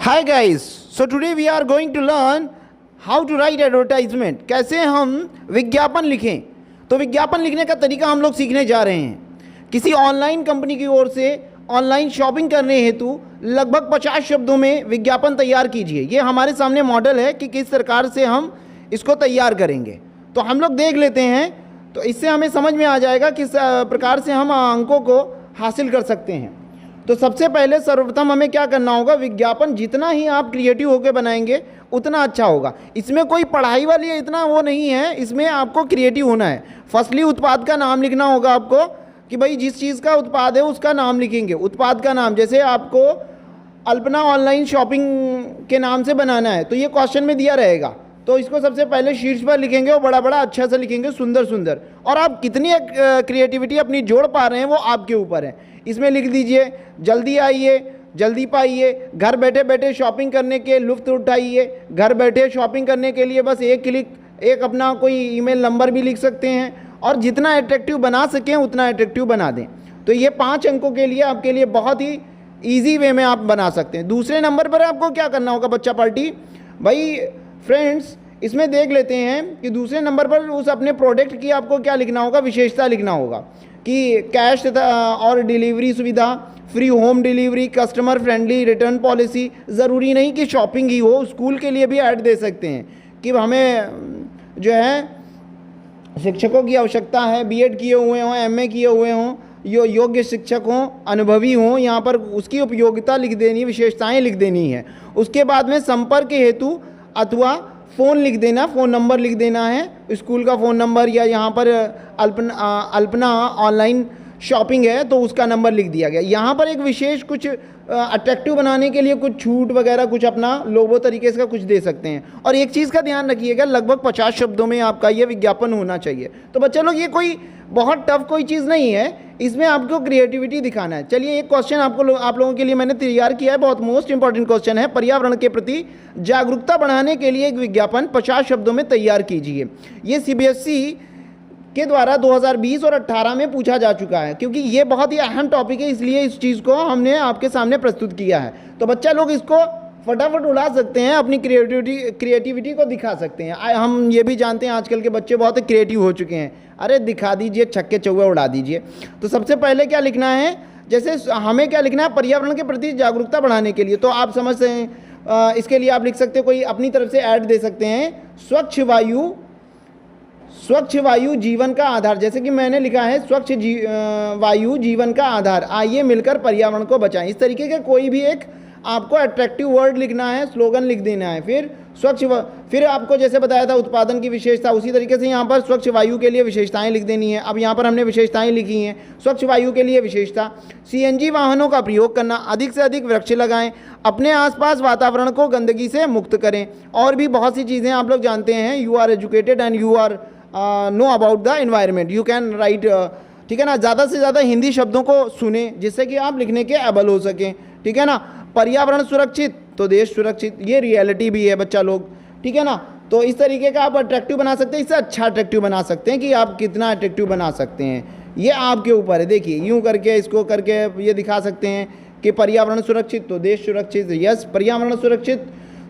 Hi guys, so today we are going to learn how to write advertisement. कैसे हम विज्ञापन लिखें। तो विज्ञापन लिखने का तरीका हम लोग सीखने जा रहे हैं। किसी ऑनलाइन कंपनी की ओर से ऑनलाइन शॉपिंग करने हेतु लगभग 50 शब्दों में विज्ञापन तैयार कीजिए। ये हमारे सामने मॉडल है कि किस प्रकार से हम इसको तैयार करेंगे। तो हम लोग देख लेते हैं, तो इससे हमें समझ में आ जाएगा किस प्रकार से हम अंकों को हासिल कर सकते हैं। तो सबसे पहले सर्वप्रथम हमें क्या करना होगा, विज्ञापन जितना ही आप क्रिएटिव होकर बनाएंगे उतना अच्छा होगा। इसमें कोई पढ़ाई वाली इतना वो नहीं है, इसमें आपको क्रिएटिव होना है। फर्स्टली उत्पाद का नाम लिखना होगा आपको कि भाई जिस चीज़ का उत्पाद है उसका नाम लिखेंगे। उत्पाद का नाम जैसे आपको अल्पना ऑनलाइन शॉपिंग के नाम से बनाना है तो ये क्वेश्चन में दिया रहेगा, तो इसको सबसे पहले शीर्ष पर लिखेंगे और बड़ा बड़ा अच्छा से लिखेंगे, सुंदर सुंदर। और आप कितनी क्रिएटिविटी अपनी जोड़ पा रहे हैं वो आपके ऊपर है। इसमें लिख दीजिए जल्दी आइए, जल्दी पाइए, घर बैठे बैठे शॉपिंग करने के लुत्फ उठाइए। घर बैठे शॉपिंग करने के लिए बस एक क्लिक, एक अपना कोई ईमेल नंबर भी लिख सकते हैं और जितना अट्रैक्टिव बना सकें उतना अट्रैक्टिव बना दें। तो ये 5 अंकों के लिए आपके लिए बहुत ही ईजी वे में आप बना सकते हैं। दूसरे नंबर पर आपको क्या करना होगा बच्चा पार्टी, भाई फ्रेंड्स, इसमें देख लेते हैं कि दूसरे नंबर पर उस अपने प्रोडक्ट की आपको क्या लिखना होगा, विशेषता लिखना होगा कि कैश और डिलीवरी सुविधा, free home delivery, customer friendly return policy. ज़रूरी नहीं कि शॉपिंग ही हो, स्कूल के लिए भी ऐड दे सकते हैं कि हमें जो है शिक्षकों की आवश्यकता है, बीएड किए हुए हों, एमए किए हुए हों, योग्य शिक्षक हों, अनुभवी हों, यहाँ पर उसकी उपयोगिता लिख देनी, विशेषताएं लिख देनी है। उसके बाद में संपर्क हेतु अथवा फ़ोन लिख देना, फ़ोन नंबर लिख देना है, स्कूल का फ़ोन नंबर, या यहाँ पर अल्पना ऑनलाइन शॉपिंग है तो उसका नंबर लिख दिया गया। यहाँ पर एक विशेष कुछ अट्रैक्टिव बनाने के लिए कुछ छूट वगैरह कुछ अपना लोगो तरीके से कुछ दे सकते हैं। और एक चीज़ का ध्यान रखिएगा, लगभग 50 शब्दों में आपका ये विज्ञापन होना चाहिए। तो बच्चे लोग ये कोई बहुत टफ कोई चीज़ नहीं है, इसमें आपको क्रिएटिविटी दिखाना है। चलिए एक क्वेश्चन आप लोगों के लिए मैंने तैयार किया है, बहुत मोस्ट इंपॉर्टेंट क्वेश्चन है। पर्यावरण के प्रति जागरूकता बढ़ाने के लिए एक विज्ञापन 50 शब्दों में तैयार कीजिए। ये सीबीएसई के द्वारा 2020 और 18 में पूछा जा चुका है, क्योंकि ये बहुत ही अहम टॉपिक है, इसलिए इस चीज़ को हमने आपके सामने प्रस्तुत किया है। तो बच्चा लोग इसको फटाफट उड़ा सकते हैं, अपनी क्रिएटिविटी को दिखा सकते हैं। हम ये भी जानते हैं आजकल के बच्चे बहुत क्रिएटिव हो चुके हैं। अरे दिखा दीजिए, छक्के चौके उड़ा दीजिए। तो सबसे पहले क्या लिखना है, जैसे हमें क्या लिखना है, पर्यावरण के प्रति जागरूकता बढ़ाने के लिए। तो आप समझते हैं, इसके लिए आप लिख सकते हो, कोई अपनी तरफ से ऐड दे सकते हैं, स्वच्छ वायु जीवन का आधार। जैसे कि मैंने लिखा है स्वच्छ वायु जीवन का आधार, आइए मिलकर पर्यावरण को बचाएं। इस तरीके का कोई भी एक आपको अट्रैक्टिव वर्ड लिखना है, स्लोगन लिख देना है। फिर फिर आपको जैसे बताया था उत्पादन की विशेषता, उसी तरीके से यहाँ पर स्वच्छ वायु के लिए विशेषताएं लिख देनी है। अब यहाँ पर हमने विशेषताएं लिखी हैं। स्वच्छ वायु के लिए विशेषता, सीएनजी वाहनों का प्रयोग करना, अधिक से अधिक वृक्ष लगाएं, अपने आसपास वातावरण को गंदगी से मुक्त करें। और भी बहुत सी चीज़ें आप लोग जानते हैं, you are educated and you are know about the environment, you can right, ठीक है ना। ज़्यादा से ज़्यादा हिंदी शब्दों को सुने जिससे कि आप लिखने के एबल हो सकें, ठीक है ना। पर्यावरण सुरक्षित तो देश सुरक्षित, ये रियलिटी भी है बच्चा लोग, ठीक है ना। तो इस तरीके का आप अट्रैक्टिव बना सकते हैं, इससे अच्छा अट्रैक्टिव बना सकते हैं कि आप कितना अट्रैक्टिव बना सकते हैं, ये आपके ऊपर है। देखिए यूँ करके इसको करके ये दिखा सकते हैं कि पर्यावरण सुरक्षित तो देश सुरक्षित, यस पर्यावरण सुरक्षित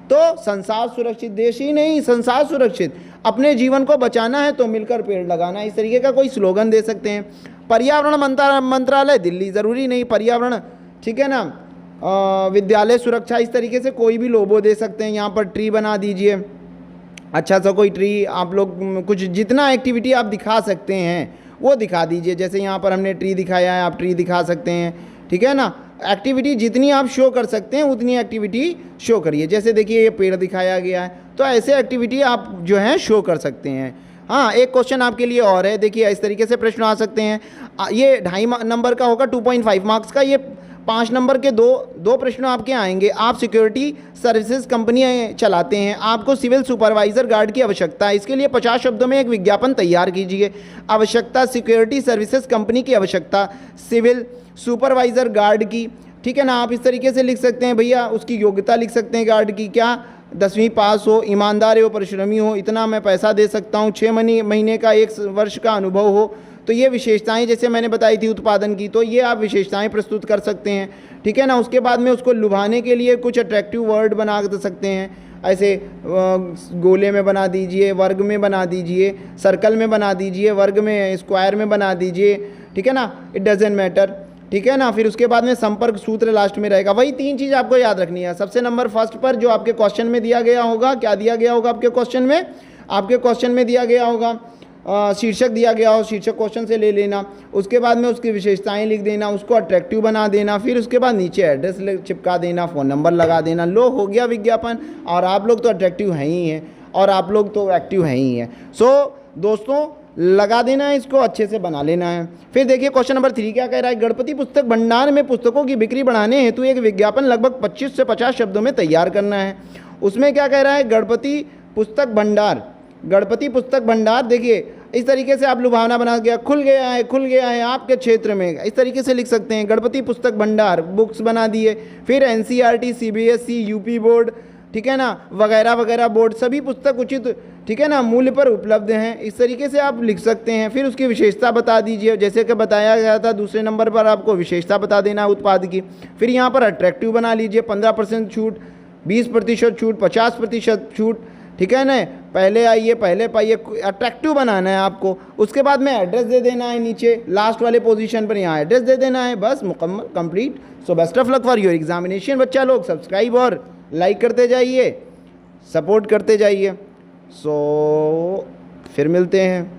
तो संसार सुरक्षित, देश ही नहीं संसार सुरक्षित। अपने जीवन को बचाना है तो मिलकर पेड़ लगाना, इस तरीके का कोई स्लोगन दे सकते हैं। पर्यावरण मंत्रालय दिल्ली, ज़रूरी नहीं पर्यावरण, ठीक है ना। विद्यालय सुरक्षा, इस तरीके से कोई भी लोगो दे सकते हैं। यहाँ पर ट्री बना दीजिए, अच्छा सा कोई ट्री, आप लोग कुछ जितना एक्टिविटी आप दिखा सकते हैं वो दिखा दीजिए। जैसे यहाँ पर हमने ट्री दिखाया है, आप ट्री दिखा सकते हैं, ठीक है ना। एक्टिविटी जितनी आप शो कर सकते हैं उतनी एक्टिविटी शो करिए। जैसे देखिए ये पेड़ दिखाया गया है, तो ऐसे एक्टिविटी आप जो है शो कर सकते हैं। हाँ, एक क्वेश्चन आपके लिए और है, देखिए इस तरीके से प्रश्न आ सकते हैं। ये 2.5 नंबर का होगा, 2.5 मार्क्स का। ये 5 नंबर के दो प्रश्न आपके आएंगे। आप सिक्योरिटी सर्विसेज कंपनी चलाते हैं, आपको सिविल सुपरवाइजर गार्ड की आवश्यकता है। इसके लिए 50 शब्दों में एक विज्ञापन तैयार कीजिए। आवश्यकता, सिक्योरिटी सर्विसेज कंपनी की आवश्यकता, सिविल सुपरवाइजर गार्ड की, ठीक है ना। आप इस तरीके से लिख सकते हैं भैया, उसकी योग्यता लिख सकते हैं गार्ड की, क्या 10वीं पास हो, ईमानदार हो, परिश्रमी हो, इतना मैं पैसा दे सकता हूँ, 6 महीने का 1 वर्ष का अनुभव हो। तो ये विशेषताएं जैसे मैंने बताई थी उत्पादन की, तो ये आप विशेषताएं प्रस्तुत कर सकते हैं, ठीक है ना। उसके बाद में उसको लुभाने के लिए कुछ अट्रैक्टिव वर्ड बना सकते हैं, ऐसे गोले में बना दीजिए, वर्ग में बना दीजिए, सर्कल में बना दीजिए, वर्ग में, स्क्वायर में बना दीजिए, ठीक है ना, इट डजेंट मैटर, ठीक है ना। फिर उसके बाद में संपर्क सूत्र लास्ट में रहेगा। वही 3 चीज़ आपको याद रखनी है। सबसे नंबर फर्स्ट पर जो आपके क्वेश्चन में दिया गया होगा, क्या दिया गया होगा आपके क्वेश्चन में? आपके क्वेश्चन में दिया गया होगा शीर्षक दिया गया हो, शीर्षक क्वेश्चन से ले लेना, उसके बाद में उसकी विशेषताएं लिख देना, उसको अट्रैक्टिव बना देना, फिर उसके बाद नीचे एड्रेस चिपका देना, फ़ोन नंबर लगा देना, लो हो गया विज्ञापन। और आप लोग तो अट्रैक्टिव हैं ही हैं, और आप लोग तो एक्टिव हैं ही हैं। सो दोस्तों लगा देना है, इसको अच्छे से बना लेना है। फिर देखिए क्वेश्चन नंबर 3 क्या कह रहा है, गणपति पुस्तक भंडार में पुस्तकों की बिक्री बढ़ाने हेतु एक विज्ञापन लगभग 25 से 50 शब्दों में तैयार करना है। उसमें क्या कह रहा है, गणपति पुस्तक भंडार, गणपति पुस्तक भंडार, देखिए इस तरीके से आप लुभावना बना गया, खुल गया है आपके क्षेत्र में, इस तरीके से लिख सकते हैं, गणपति पुस्तक भंडार, बुक्स बना दिए। फिर NCERT, CBSE, UP बोर्ड, ठीक है ना, वगैरह वगैरह बोर्ड, सभी पुस्तक उचित, ठीक है ना, मूल्य पर उपलब्ध हैं, इस तरीके से आप लिख सकते हैं। फिर उसकी विशेषता बता दीजिए, जैसे कि बताया गया था दूसरे नंबर पर आपको विशेषता बता देना है उत्पाद की। फिर यहाँ पर अट्रैक्टिव बना लीजिए, 15% छूट, 20% छूट, 50% छूट, ठीक है ना, पहले आइए पहले पाइए, अट्रैक्टिव बनाना है आपको। उसके बाद में एड्रेस दे देना है, नीचे लास्ट वाले पोजीशन पर यहाँ एड्रेस दे देना है, बस मुकम्मल, complete. So best of luck for your examination बच्चा लोग, सब्सक्राइब और लाइक करते जाइए, सपोर्ट करते जाइए। सो फिर मिलते हैं।